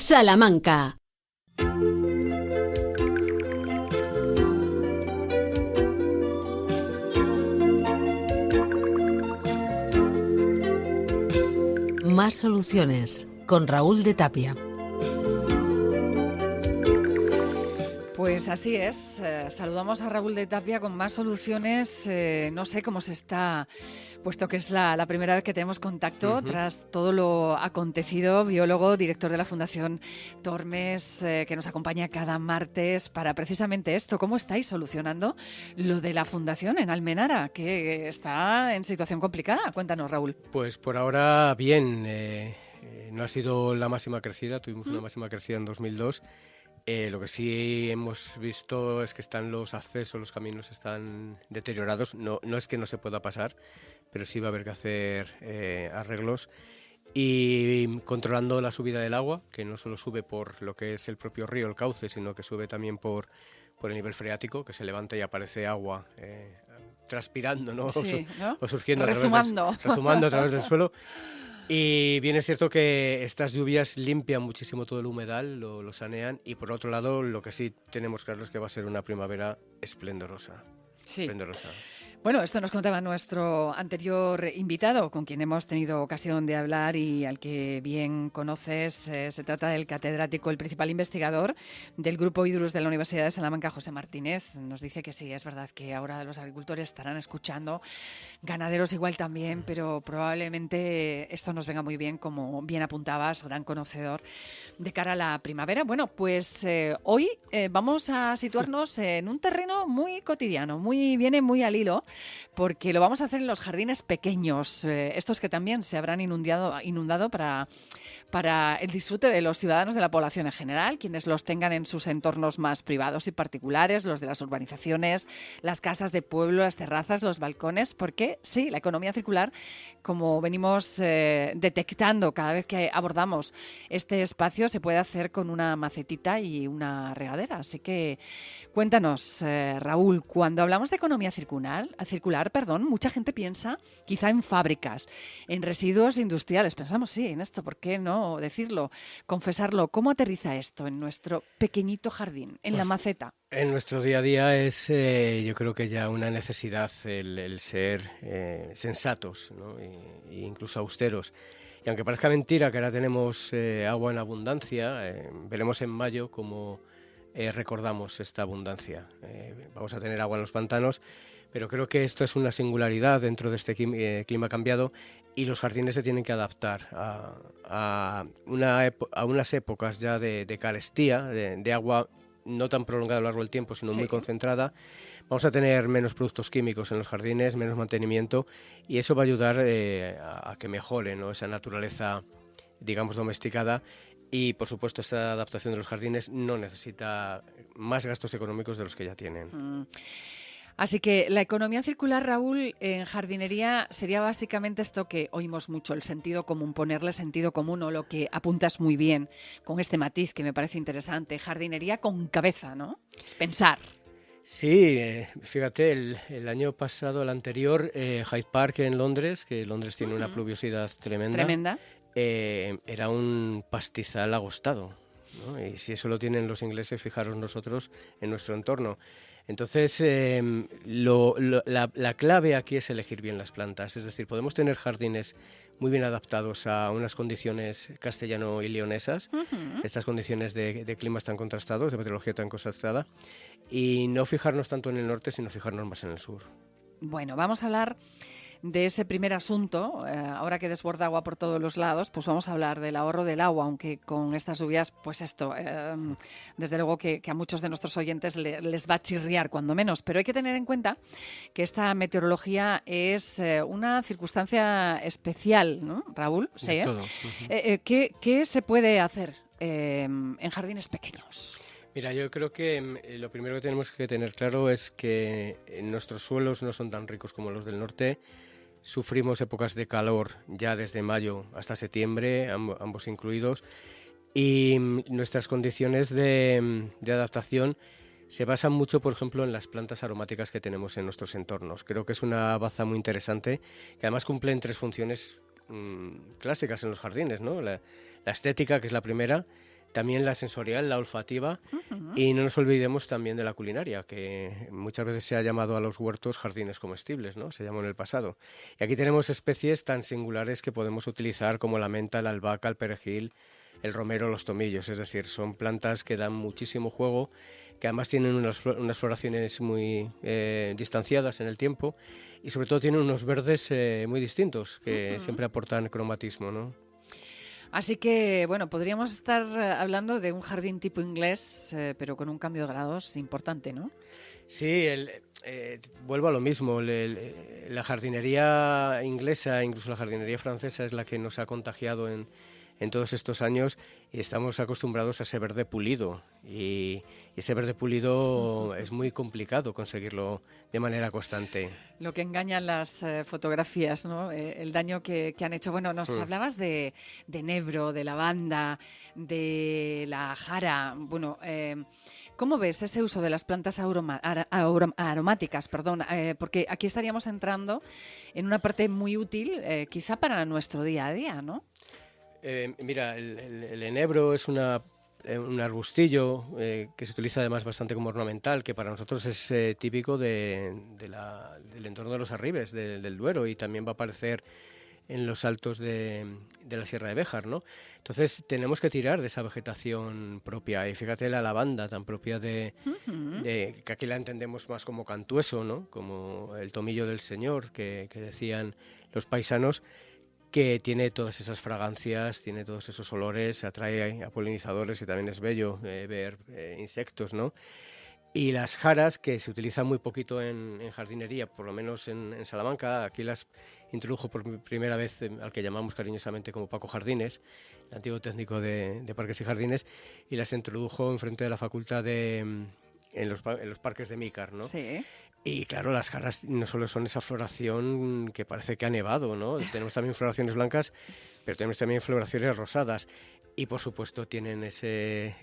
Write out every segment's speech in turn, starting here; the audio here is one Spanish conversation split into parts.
Salamanca. Más soluciones, con Raúl de Tapia. Pues así es, saludamos a Raúl de Tapia con Más Soluciones. No sé cómo se está, puesto que es la primera vez que tenemos contacto tras todo lo acontecido. Biólogo, director de la Fundación Tormes, que nos acompaña cada martes para precisamente esto. ¿Cómo estáis solucionando lo de la Fundación en Almenara, que está en situación complicada? Cuéntanos, Raúl. Pues por ahora bien, no ha sido la máxima crecida, tuvimos una máxima crecida en 2002. Lo que sí hemos visto es que están los accesos, los caminos están deteriorados. No es que no se pueda pasar, pero sí va a haber que hacer arreglos. Y controlando la subida del agua, que no solo sube por lo que es el propio río, el cauce, sino que sube también por el nivel freático, que se levanta y aparece agua transpirando, ¿no? Sí, ¿no? O surgiendo Rezumando. Rezumando a través del suelo. Y bien es cierto que estas lluvias limpian muchísimo todo el humedal, lo sanean, y por otro lado lo que sí tenemos claro es que va a ser una primavera esplendorosa. Sí. Esplendorosa. Bueno, esto nos contaba nuestro anterior invitado, con quien hemos tenido ocasión de hablar y al que bien conoces. Se trata del catedrático, el principal investigador del Grupo Hidrus de la Universidad de Salamanca, José Martínez. Nos dice que sí, es verdad que ahora los agricultores estarán escuchando, ganaderos igual también, pero probablemente esto nos venga muy bien, como bien apuntabas, gran conocedor, de cara a la primavera. Bueno, pues hoy vamos a situarnos en un terreno muy cotidiano, viene muy al hilo, porque lo vamos a hacer en los jardines pequeños, estos que también se habrán inundado para el disfrute de los ciudadanos, de la población en general, quienes los tengan en sus entornos más privados y particulares, los de las urbanizaciones, las casas de pueblo, las terrazas, los balcones, porque sí, la economía circular, como venimos detectando cada vez que abordamos este espacio, se puede hacer con una macetita y una regadera. Así que cuéntanos, Raúl, cuando hablamos de economía circular, mucha gente piensa quizá en fábricas, en residuos industriales. Pensamos, sí, en esto, ¿por qué no decirlo, confesarlo? ¿Cómo aterriza esto en nuestro pequeñito jardín, en la maceta? En nuestro día a día es, yo creo que ya una necesidad el ser sensatos, ¿no? e incluso austeros. Y aunque parezca mentira que ahora tenemos agua en abundancia, veremos en mayo cómo recordamos esta abundancia. Vamos a tener agua en los pantanos, pero creo que esto es una singularidad dentro de este clima cambiado, y los jardines se tienen que adaptar a unas épocas ya de carestía, de agua no tan prolongada a lo largo del tiempo, sino muy concentrada. Vamos a tener menos productos químicos en los jardines, menos mantenimiento, y eso va a ayudar a que mejore, ¿no?, esa naturaleza, digamos, domesticada. Y, por supuesto, esta adaptación de los jardines no necesita más gastos económicos de los que ya tienen. Así que la economía circular, Raúl, en jardinería sería básicamente esto que oímos mucho, el sentido común, ponerle sentido común, o lo que apuntas muy bien con este matiz que me parece interesante. Jardinería con cabeza, ¿no? Es pensar. Sí, fíjate, el año pasado, el anterior, Hyde Park en Londres, que Londres tiene una pluviosidad tremenda. Era un pastizal agostado, ¿no? Y si eso lo tienen los ingleses, fijaros nosotros en nuestro entorno. Entonces, la clave aquí es elegir bien las plantas. Es decir, podemos tener jardines muy bien adaptados a unas condiciones castellano y leonesas, estas condiciones de climas tan contrastados, de meteorología tan contrastada, y no fijarnos tanto en el norte, sino fijarnos más en el sur. Bueno, vamos a hablar de ese primer asunto. Ahora que desborda agua por todos los lados, pues vamos a hablar del ahorro del agua, aunque con estas lluvias, pues esto, desde luego que a muchos de nuestros oyentes les va a chirriar, cuando menos. Pero hay que tener en cuenta que esta meteorología es una circunstancia especial, ¿no, Raúl? Sí, Todo. ¿Qué se puede hacer en jardines pequeños? Mira, yo creo que lo primero que tenemos que tener claro es que nuestros suelos no son tan ricos como los del norte. Sufrimos épocas de calor ya desde mayo hasta septiembre, ambos incluidos, y nuestras condiciones de adaptación se basan mucho, por ejemplo, en las plantas aromáticas que tenemos en nuestros entornos. Creo que es una baza muy interesante, que además cumplen 3 funciones clásicas en los jardines, ¿no? La estética, que es la primera, también la sensorial, la olfativa, y no nos olvidemos también de la culinaria, que muchas veces se ha llamado a los huertos jardines comestibles, ¿no? Se llamó en el pasado. Y aquí tenemos especies tan singulares que podemos utilizar como la menta, la albahaca, el perejil, el romero, los tomillos. Es decir, son plantas que dan muchísimo juego, que además tienen unas floraciones muy distanciadas en el tiempo y sobre todo tienen unos verdes muy distintos que siempre aportan cromatismo, ¿no? Así que, bueno, podríamos estar hablando de un jardín tipo inglés, pero con un cambio de grados importante, ¿no? Sí, vuelvo a lo mismo. La jardinería inglesa, incluso la jardinería francesa, es la que nos ha contagiado en todos estos años y estamos acostumbrados a ese verde pulido. Y ese verde pulido es muy complicado conseguirlo de manera constante. Lo que engañan las fotografías, ¿no? El daño que han hecho. Bueno, nos hablabas de enebro, de lavanda, de la jara. Bueno, ¿cómo ves ese uso de las plantas aromáticas? Porque aquí estaríamos entrando en una parte muy útil, quizá para nuestro día a día, ¿no? Mira, el enebro es un arbustillo que se utiliza además bastante como ornamental, que para nosotros es típico del entorno de los Arribes, del Duero, y también va a aparecer en los altos de la Sierra de Béjar, ¿no? Entonces tenemos que tirar de esa vegetación propia. Y fíjate la lavanda tan propia que aquí la entendemos más como cantueso, ¿no? Como el tomillo del Señor que decían los paisanos, que tiene todas esas fragancias, tiene todos esos olores, atrae a polinizadores y también es bello ver insectos, ¿no? Y las jaras, que se utilizan muy poquito en jardinería, por lo menos en Salamanca, aquí las introdujo por primera vez al que llamamos cariñosamente como Paco Jardines, el antiguo técnico de Parques y Jardines, y las introdujo enfrente de la facultad en los parques de Mícar, ¿no? Sí. Y claro, las jaras no solo son esa floración que parece que ha nevado, ¿no? Tenemos también floraciones blancas, pero tenemos también floraciones rosadas. Y por supuesto tienen ese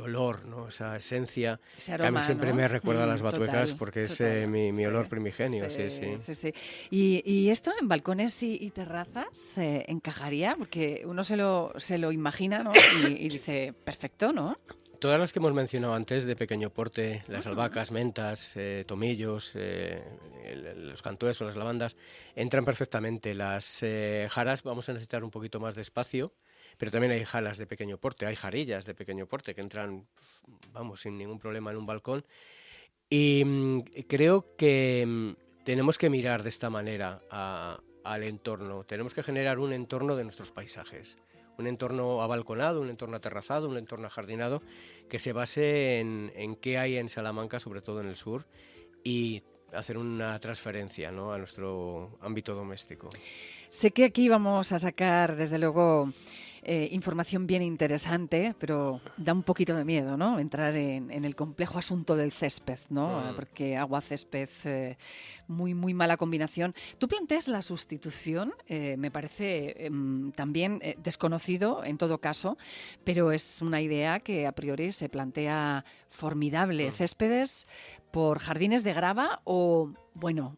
olor, ¿no? Esa esencia, ese aroma, que a mí siempre, ¿no?, me recuerda a las batuecas, total, porque es total. mi olor primigenio. Sí. ¿Y esto en balcones y terrazas encajaría? Porque uno se lo imagina, ¿no? Y dice, perfecto, ¿no? Todas las que hemos mencionado antes de pequeño porte, las albahacas, mentas, tomillos, los cantuesos, las lavandas, entran perfectamente. Las jaras vamos a necesitar un poquito más de espacio, pero también hay jalas de pequeño porte, hay jarillas de pequeño porte que entran, vamos, sin ningún problema en un balcón. Y creo que tenemos que mirar de esta manera al entorno. Tenemos que generar un entorno de nuestros paisajes. Un entorno abalconado, un entorno aterrazado, un entorno ajardinado que se base en qué hay en Salamanca, sobre todo en el sur, y hacer una transferencia, ¿no?, a nuestro ámbito doméstico. Sé que aquí vamos a sacar, desde luego, información bien interesante, pero da un poquito de miedo, ¿no?, entrar en el complejo asunto del césped, ¿no? Porque agua-césped, muy, muy mala combinación. Tú planteas la sustitución, me parece también desconocido en todo caso, pero es una idea que a priori se plantea formidable. Céspedes por jardines de grava o, bueno,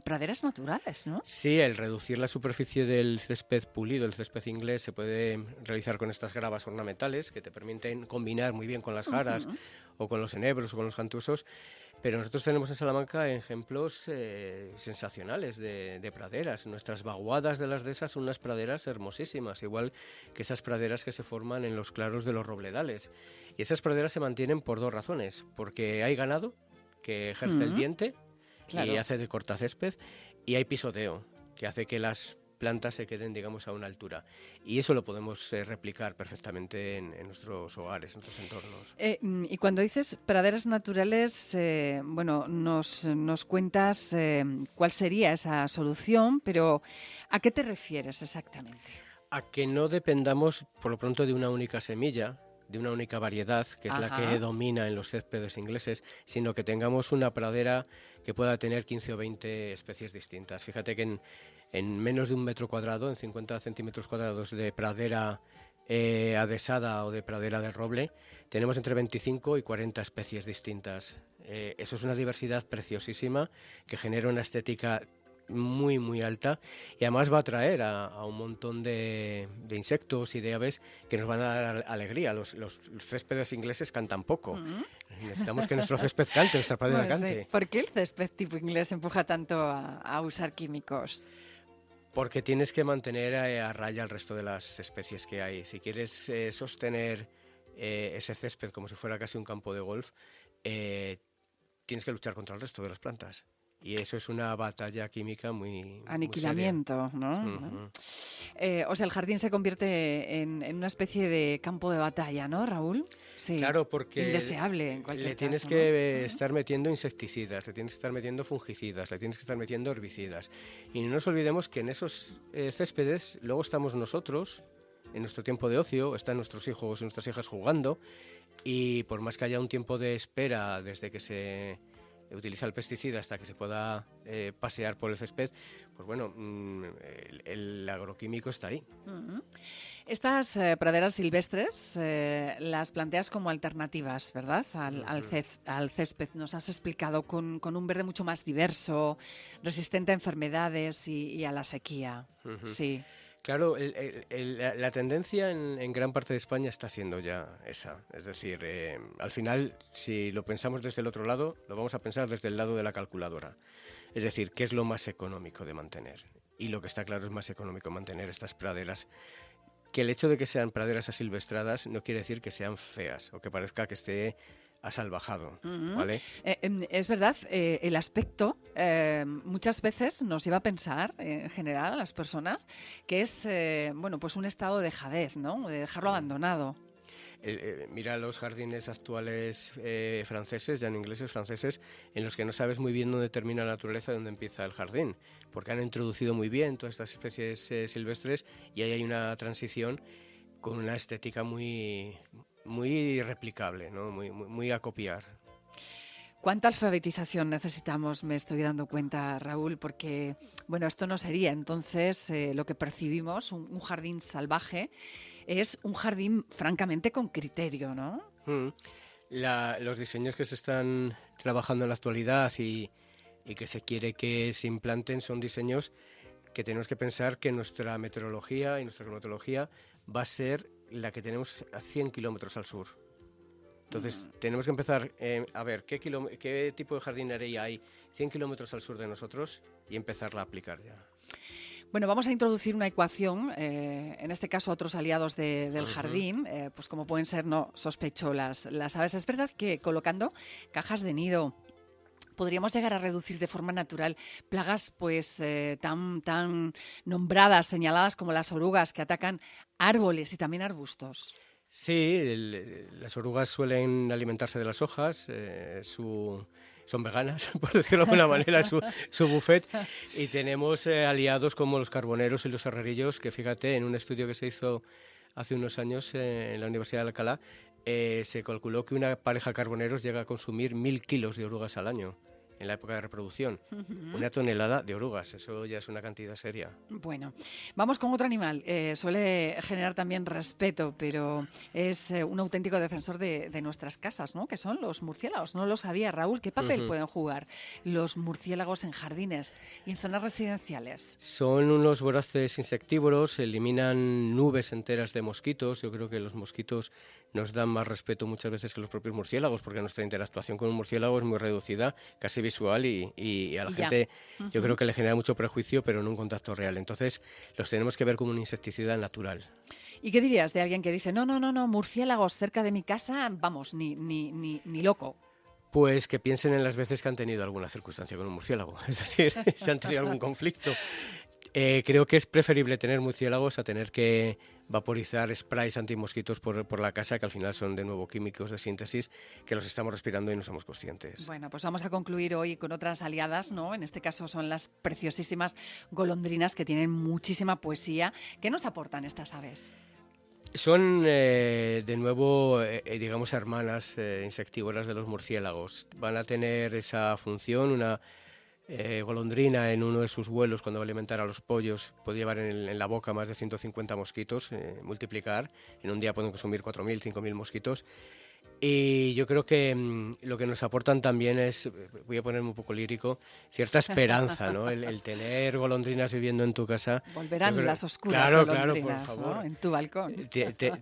praderas naturales, ¿no? Sí, el reducir la superficie del césped pulido, el césped inglés, se puede realizar con estas gravas ornamentales que te permiten combinar muy bien con las jaras o con los enebros o con los cantuesos. Pero nosotros tenemos en Salamanca ejemplos sensacionales de praderas. Nuestras vaguadas de las dehesas son unas praderas hermosísimas, igual que esas praderas que se forman en los claros de los robledales. Y esas praderas se mantienen por dos razones: porque hay ganado que ejerce el diente, claro, y hace de cortacésped, y hay pisoteo, que hace que las plantas se queden, digamos, a una altura. Y eso lo podemos replicar perfectamente en nuestros hogares, en nuestros entornos. Y cuando dices praderas naturales, bueno, nos cuentas cuál sería esa solución, pero ¿a qué te refieres exactamente? A que no dependamos, por lo pronto, de una única semilla, de una única variedad, que es la que domina en los céspedes ingleses, sino que tengamos una pradera que pueda tener 15 o 20 especies distintas. Fíjate que en menos de un metro cuadrado, en 50 centímetros cuadrados de pradera adhesada o de pradera de roble, tenemos entre 25 y 40 especies distintas. Eso es una diversidad preciosísima que genera una estética muy, muy alta, y además va a atraer a un montón de insectos y de aves que nos van a dar alegría. Los céspedes ingleses cantan poco. Necesitamos que nuestro césped cante, nuestra pradera Bueno, sí. cante. ¿Por qué el césped tipo inglés empuja tanto a usar químicos? Porque tienes que mantener a raya el resto de las especies que hay. Si quieres sostener ese césped como si fuera casi un campo de golf, tienes que luchar contra el resto de las plantas. Y eso es una batalla química muy Aniquilamiento, muy ¿no? O sea, el jardín se convierte en una especie de campo de batalla, ¿no, Raúl? Sí. Claro, porque indeseable en cualquier le tienes caso, que ¿no? estar metiendo insecticidas, le tienes que estar metiendo fungicidas, le tienes que estar metiendo herbicidas. Y no nos olvidemos que en esos céspedes luego estamos nosotros, en nuestro tiempo de ocio, están nuestros hijos y nuestras hijas jugando, y por más que haya un tiempo de espera desde que se utiliza el pesticida hasta que se pueda pasear por el césped, pues bueno, el agroquímico está ahí. Estas praderas silvestres las planteas como alternativas, ¿verdad? Al césped. Nos has explicado con un verde mucho más diverso, resistente a enfermedades y a la sequía. Sí. Claro, la tendencia en gran parte de España está siendo ya esa. Es decir, al final, si lo pensamos desde el otro lado, lo vamos a pensar desde el lado de la calculadora. Es decir, ¿qué es lo más económico de mantener? Y lo que está claro es más económico mantener estas praderas. Que el hecho de que sean praderas asilvestradas no quiere decir que sean feas o que parezca que esté asalvajado, ¿vale? Es verdad, el aspecto muchas veces nos lleva a pensar, en general, a las personas, que es bueno, pues un estado de dejadez, ¿no? De dejarlo abandonado. Mira los jardines actuales franceses, ya no ingleses, franceses, en los que no sabes muy bien dónde termina la naturaleza y dónde empieza el jardín, porque han introducido muy bien todas estas especies silvestres y ahí hay una transición con una estética muy replicable, ¿no? Muy a copiar. ¿Cuánta alfabetización necesitamos? Me estoy dando cuenta, Raúl, porque bueno, esto no sería entonces lo que percibimos, un jardín salvaje, es un jardín francamente con criterio, ¿no? Los diseños que se están trabajando en la actualidad y que se quiere que se implanten son diseños que tenemos que pensar que nuestra meteorología y nuestra climatología va a ser la que tenemos a 100 kilómetros al sur. Entonces tenemos que empezar a ver qué tipo de jardinería hay 100 kilómetros al sur de nosotros y empezarla a aplicar ya. Bueno, vamos a introducir una ecuación, en este caso otros aliados del jardín, pues como pueden ser, no sospecho, las aves. Es verdad que colocando cajas de nido podríamos llegar a reducir de forma natural plagas pues tan nombradas, señaladas como las orugas que atacan árboles y también arbustos. Sí, las orugas suelen alimentarse de las hojas, son veganas, por decirlo de alguna manera, su buffet. Y tenemos aliados como los carboneros y los herrerillos, que fíjate, en un estudio que se hizo hace unos años en la Universidad de Alcalá, se calculó que una pareja de carboneros llega a consumir 1.000 kilos de orugas al año en la época de reproducción. Una tonelada de orugas, eso ya es una cantidad seria. Bueno, vamos con otro animal. Suele generar también respeto, pero es un auténtico defensor de nuestras casas, ¿no? Que son los murciélagos. No lo sabía, Raúl. ¿Qué papel pueden jugar los murciélagos en jardines y en zonas residenciales? Son unos voraces insectívoros, eliminan nubes enteras de mosquitos. Yo creo que los mosquitos nos dan más respeto muchas veces que los propios murciélagos, porque nuestra interactuación con un murciélago es muy reducida, casi visual, y a la gente yo creo que le genera mucho prejuicio, pero no un contacto real. Entonces los tenemos que ver como un insecticida natural. ¿Y qué dirías de alguien que dice, no, murciélagos cerca de mi casa, vamos, ni loco? Pues que piensen en las veces que han tenido alguna circunstancia con un murciélago, es decir, si han tenido algún conflicto. Creo que es preferible tener murciélagos a tener que vaporizar sprays antimosquitos por la casa, que al final son de nuevo químicos de síntesis que los estamos respirando y no somos conscientes. Bueno, pues vamos a concluir hoy con otras aliadas, ¿no? En este caso son las preciosísimas golondrinas, que tienen muchísima poesía. ¿Qué nos aportan estas aves? Son, de nuevo, digamos, hermanas insectívoras de los murciélagos. Van a tener esa función, una golondrina en uno de sus vuelos cuando va a alimentar a los pollos puede llevar en la boca más de 150 mosquitos, multiplicar, en un día pueden consumir 4.000, 5.000 mosquitos, Y yo creo que lo que nos aportan también es, voy a ponerme un poco lírico, cierta esperanza, ¿no? El tener golondrinas viviendo en tu casa. Volverán las oscuras claro, golondrinas, por favor. ¿no? En tu balcón.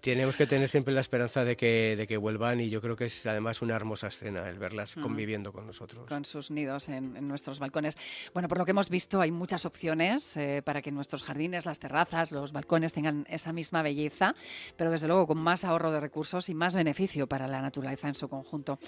Tenemos que tener siempre la esperanza de que vuelvan, y yo creo que es además una hermosa escena el verlas conviviendo con nosotros. Con sus nidos en nuestros balcones. Bueno, por lo que hemos visto hay muchas opciones para que nuestros jardines, las terrazas, los balcones tengan esa misma belleza, pero desde luego con más ahorro de recursos y más beneficio para la naturaleza en su conjunto.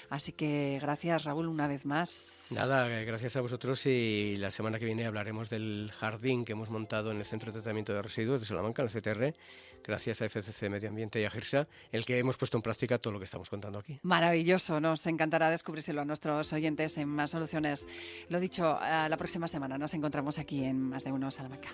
Así que gracias, Raúl, una vez más. Nada, gracias a vosotros, y la semana que viene hablaremos del jardín que hemos montado en el Centro de Tratamiento de Residuos de Salamanca, en el CTR, gracias a FCC Medio Ambiente y a GIRSA, el que hemos puesto en práctica todo lo que estamos contando aquí. Maravilloso, nos encantará descubrírselo a nuestros oyentes en Más Soluciones. Lo dicho, la próxima semana nos encontramos aquí en Más de Uno Salamanca.